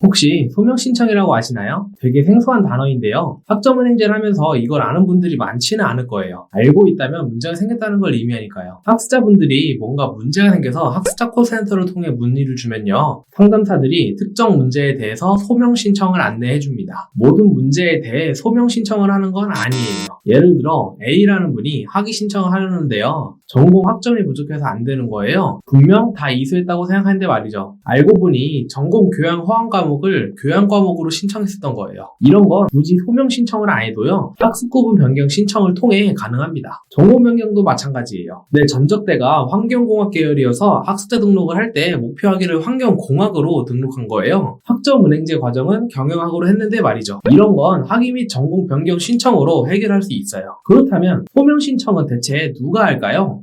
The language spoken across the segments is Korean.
혹시 소명 신청이라고 아시나요? 되게 생소한 단어인데요. 학점은행제를 하면서 이걸 아는 분들이 많지는 않을 거예요. 알고 있다면 문제가 생겼다는 걸 의미하니까요. 학습자분들이 뭔가 문제가 생겨서 학습자 콜센터를 통해 문의를 주면요. 상담사들이 특정 문제에 대해서 소명 신청을 안내해줍니다. 모든 문제에 대해 소명 신청을 하는 건 아니에요. 예를 들어 A라는 분이 학위 신청을 하려는데요. 전공 학점이 부족해서 안 되는 거예요. 분명 다 이수했다고 생각하는데 말이죠. 알고 보니 전공 교양 허황 과목을 교양 과목으로 신청했었던 거예요. 이런 건 굳이 소명 신청을 안 해도요. 학습 구분 변경 신청을 통해 가능합니다. 전공 변경도 마찬가지예요. 내 전적대가 환경공학 계열이어서 학습자 등록을 할 때 목표 학위를 환경공학으로 등록한 거예요. 학점은행제 과정은 경영학으로 했는데 말이죠. 이런 건 학위 및 전공 변경 신청으로 해결할 수 있어요. 그렇다면 소명 신청은 대체 누가 할까요?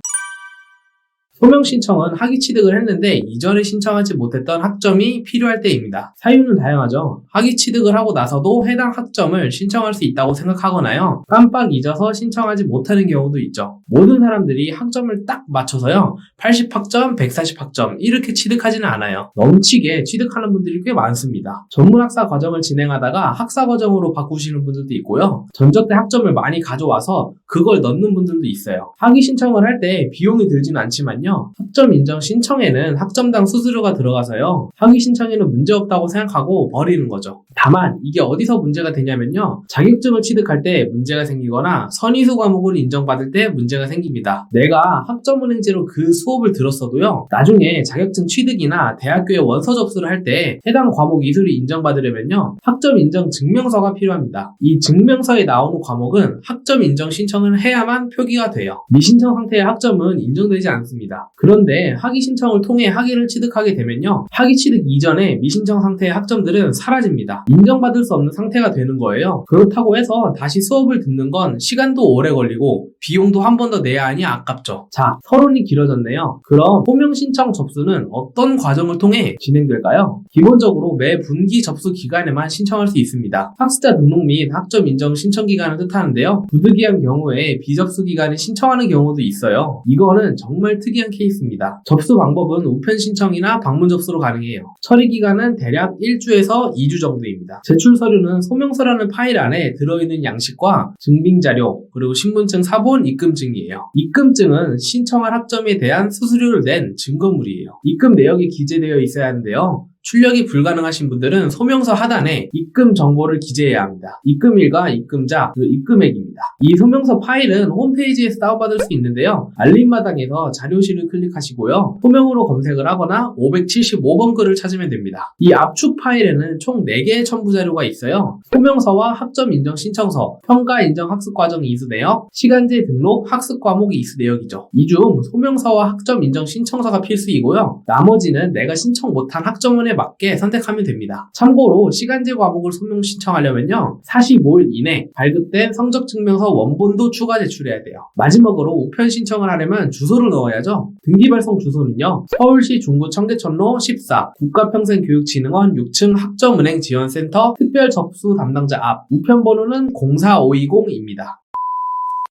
소명 신청은 학위 취득을 했는데 이전에 신청하지 못했던 학점이 필요할 때입니다. 사유는 다양하죠. 학위 취득을 하고 나서도 해당 학점을 신청할 수 있다고 생각하거나요. 깜빡 잊어서 신청하지 못하는 경우도 있죠. 모든 사람들이 학점을 딱 맞춰서요. 80학점, 140학점 이렇게 취득하지는 않아요. 넘치게 취득하는 분들이 꽤 많습니다. 전문학사 과정을 진행하다가 학사 과정으로 바꾸시는 분들도 있고요. 전적대 학점을 많이 가져와서 그걸 넣는 분들도 있어요. 학위 신청을 할 때 비용이 들지는 않지만요. 학점 인정 신청에는 학점당 수수료가 들어가서요. 학위 신청에는 문제없다고 생각하고 버리는 거죠. 다만 이게 어디서 문제가 되냐면요. 자격증을 취득할 때 문제가 생기거나 선이수 과목을 인정받을 때 문제가 생깁니다. 내가 학점은행제로 그 수업을 들었어도요. 나중에 자격증 취득이나 대학교에 원서 접수를 할 때 해당 과목 이수를 인정받으려면요. 학점 인정 증명서가 필요합니다. 이 증명서에 나오는 과목은 학점 인정 신청을 해야만 표기가 돼요. 미신청 상태의 학점은 인정되지 않습니다. 그런데 학위 신청을 통해 학위를 취득하게 되면요. 학위 취득 이전에 미신청 상태의 학점들은 사라집니다. 인정받을 수 없는 상태가 되는 거예요. 그렇다고 해서 다시 수업을 듣는 건 시간도 오래 걸리고 비용도 한 번 더 내야 하니 아깝죠. 자, 서론이 길어졌네요. 그럼 소명 신청 접수는 어떤 과정을 통해 진행될까요? 기본적으로 매 분기 접수 기간에만 신청할 수 있습니다. 학습자 등록 및 학점 인정 신청 기간을 뜻하는데요. 부득이한 경우에 비접수 기간에 신청하는 경우도 있어요. 이거는 정말 특이한 케이스입니다. 접수 방법은 우편 신청이나 방문 접수로 가능해요. 처리 기간은 대략 1주에서 2주 정도입니다. 제출 서류는 소명서라는 파일 안에 들어있는 양식과 증빙자료, 그리고 신분증 사본 입금증이에요. 입금증은 신청할 학점에 대한 수수료를 낸 증거물이에요. 입금 내역이 기재되어 있어야 하는데요. 출력이 불가능하신 분들은 소명서 하단에 입금 정보를 기재해야 합니다. 입금일과 입금자, 그리고 입금액입니다. 이 소명서 파일은 홈페이지에서 다운받을 수 있는데요. 알림마당에서 자료실을 클릭하시고요. 소명으로 검색을 하거나 575번 글을 찾으면 됩니다. 이 압축 파일에는 총 4개의 첨부 자료가 있어요. 소명서와 학점 인정 신청서, 평가 인정 학습 과정 이수 내역, 시간제 등록 학습 과목 이수 내역이죠. 이 중 소명서와 학점 인정 신청서가 필수이고요. 나머지는 내가 신청 못한 학점원에 맞게 선택하면 됩니다. 참고로 시간제 과목을 소명 신청하려면요. 45일 이내 발급된 성적증명서 원본도 추가 제출해야 돼요. 마지막으로 우편 신청을 하려면 주소를 넣어야죠. 등기 발송 주소는요. 서울시 중구 청계천로 14 국가평생교육진흥원 6층 학점은행지원센터 특별접수 담당자 앞, 우편 번호는 04520입니다.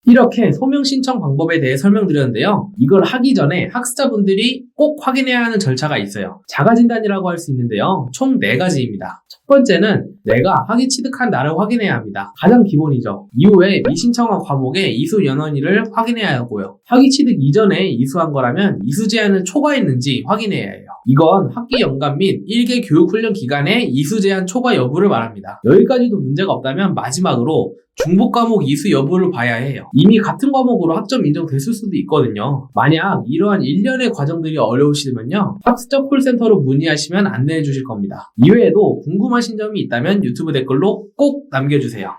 이렇게 소명 신청 방법에 대해 설명드렸는데요. 이걸 하기 전에 학습자분들이 꼭 확인해야 하는 절차가 있어요. 자가진단이라고 할 수 있는데요. 총 4가지입니다. 첫 번째는 내가 학위 취득한 날을 확인해야 합니다. 가장 기본이죠. 이후에 미신청한 과목의 이수 연원일을 확인해야 하고요. 학위 취득 이전에 이수한 거라면 이수 제한을 초과했는지 확인해야 해요. 이건 학기 연간 및 1개 교육훈련 기간에 이수 제한 초과 여부를 말합니다. 여기까지도 문제가 없다면 마지막으로 중복 과목 이수 여부를 봐야 해요. 이미 같은 과목으로 학점 인정됐을 수도 있거든요. 만약 이러한 일련의 과정들이 어려우시면요. 학습자 콜센터로 문의하시면 안내해 주실 겁니다. 이외에도 궁금하신 점이 있다면 유튜브 댓글로 꼭 남겨주세요.